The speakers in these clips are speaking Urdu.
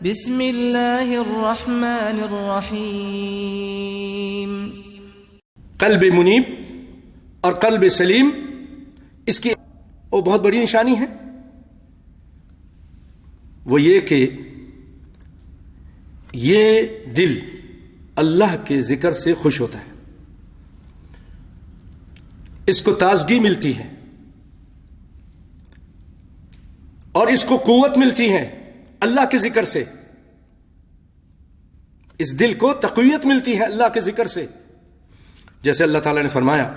بسم اللہ الرحمن الرحیم۔ قلب منیب اور قلب سلیم، اس کی وہ بہت بڑی نشانی ہے، وہ یہ کہ یہ دل اللہ کے ذکر سے خوش ہوتا ہے، اس کو تازگی ملتی ہے اور اس کو قوت ملتی ہے اللہ کے ذکر سے، اس دل کو تقویت ملتی ہے اللہ کے ذکر سے، جیسے اللہ تعالیٰ نے فرمایا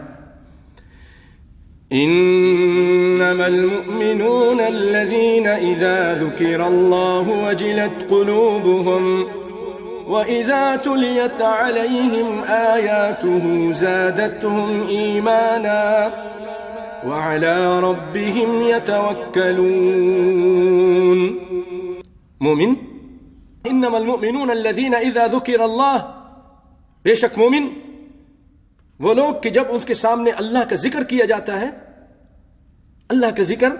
انما المؤمنون الذين اذا ذكر الله وجلت قلوبهم واذا تليت عليهم آياته زادتهم ايمانا وعلى ربهم يتوكلون۔ مومن، انما المؤمنون الذين اذا ذكر الله، بے شک مومن وہ لوگ کہ جب اس کے سامنے اللہ کا ذکر کیا جاتا ہے، اللہ کا ذکر،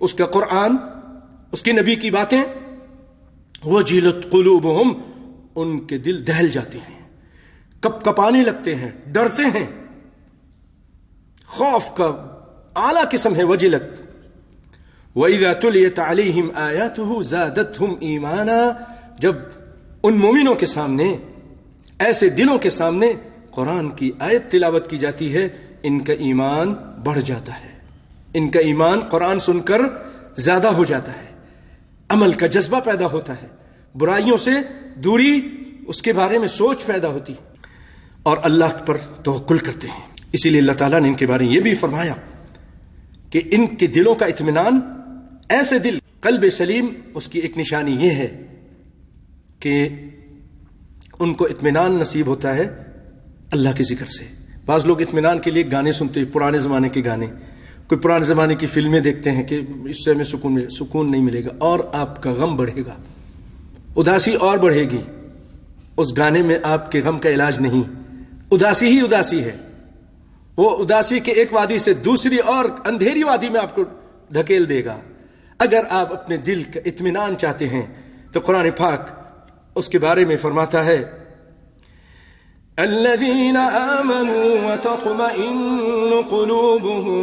اس کا قرآن، اس کے نبی کی باتیں، وجلت قلوبہم، ان کے دل دہل جاتے ہیں، کپ کپانے لگتے ہیں، ڈرتے ہیں، خوف کا اعلیٰ قسم ہے وجلت۔ وَإِذَا تُلِيَتْ عَلَيْهِمْ آيَاتُهُ زَادَتْهُمْ إِيمَانًا، جب ان مومنوں کے سامنے، ایسے دلوں کے سامنے قرآن کی آیت تلاوت کی جاتی ہے، ان کا ایمان بڑھ جاتا ہے، ان کا ایمان قرآن سن کر زیادہ ہو جاتا ہے، عمل کا جذبہ پیدا ہوتا ہے، برائیوں سے دوری، اس کے بارے میں سوچ پیدا ہوتی ہے اور اللہ پر توکل کرتے ہیں۔ اسی لیے اللہ تعالیٰ نے ان کے بارے میں یہ بھی فرمایا کہ ان کے دلوں کا اطمینان، ایسے دل، قلب سلیم، اس کی ایک نشانی یہ ہے کہ ان کو اطمینان نصیب ہوتا ہے اللہ کے ذکر سے۔ بعض لوگ اطمینان کے لیے گانے سنتے ہیں، پرانے زمانے کے گانے، کوئی پرانے زمانے کی فلمیں دیکھتے ہیں کہ اس سے ہمیں سکون نہیں ملے گا اور آپ کا غم بڑھے گا، اداسی اور بڑھے گی۔ اس گانے میں آپ کے غم کا علاج نہیں، اداسی ہی اداسی ہے، وہ اداسی کے ایک وادی سے دوسری اور اندھیری وادی میں آپ کو دھکیل دے گا۔ اگر آپ اپنے دل کا اطمینان چاہتے ہیں تو قرآن پاک اس کے بارے میں فرماتا ہے الذين آمنوا وتطمئن قلوبهم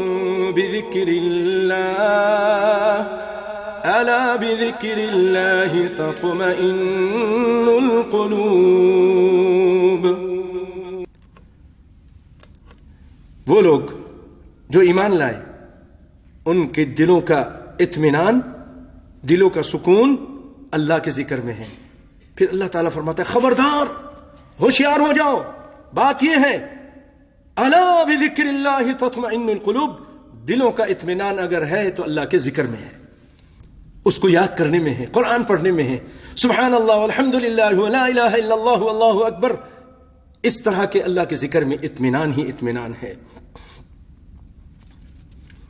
بذكر الله ألا بذكر الله تطمئن القلوب۔ وہ لوگ جو ایمان لائے، ان کے دلوں کا اطمینان، دلوں کا سکون اللہ کے ذکر میں ہے۔ پھر اللہ تعالیٰ فرماتا ہے خبردار، ہوشیار ہو جاؤ، بات یہ ہے الا بذکر اللہ تطمئن القلوب، دلوں کا اطمینان اگر ہے تو اللہ کے ذکر میں ہے، اس کو یاد کرنے میں ہے، قرآن پڑھنے میں ہے، سبحان اللہ والحمد للہ ولا الہ الا اللہ واللہ اکبر، اس طرح کے اللہ کے ذکر میں اطمینان ہی اطمینان ہے۔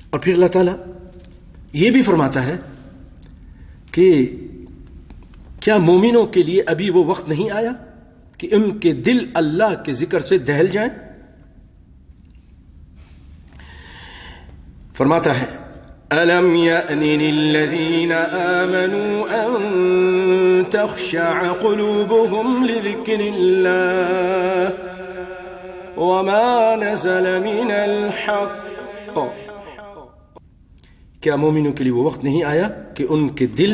اور پھر اللہ تعالیٰ یہ بھی فرماتا ہے کہ کیا مومنوں کے لیے ابھی وہ وقت نہیں آیا کہ ان کے دل اللہ کے ذکر سے دہل جائیں؟ فرماتا ہے أَلَمْ يَأْنِ لِلَّذِينَ آمَنُوا أَن تَخْشَعَ قُلُوبُهُمْ لِذِكْرِ اللَّهِ وَمَا نَزَلَ مِنَ الْحَقِّ، کیا مومنوں کے لیے وہ وقت نہیں آیا کہ ان کے دل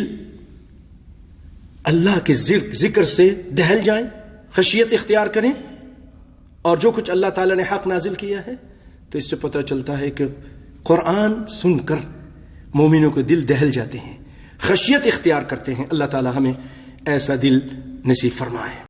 اللہ کے ذکر سے دہل جائیں، خشیت اختیار کریں، اور جو کچھ اللہ تعالیٰ نے حق نازل کیا ہے؟ تو اس سے پتہ چلتا ہے کہ قرآن سن کر مومنوں کے دل دہل جاتے ہیں، خشیت اختیار کرتے ہیں۔ اللہ تعالیٰ ہمیں ایسا دل نصیب فرمائے۔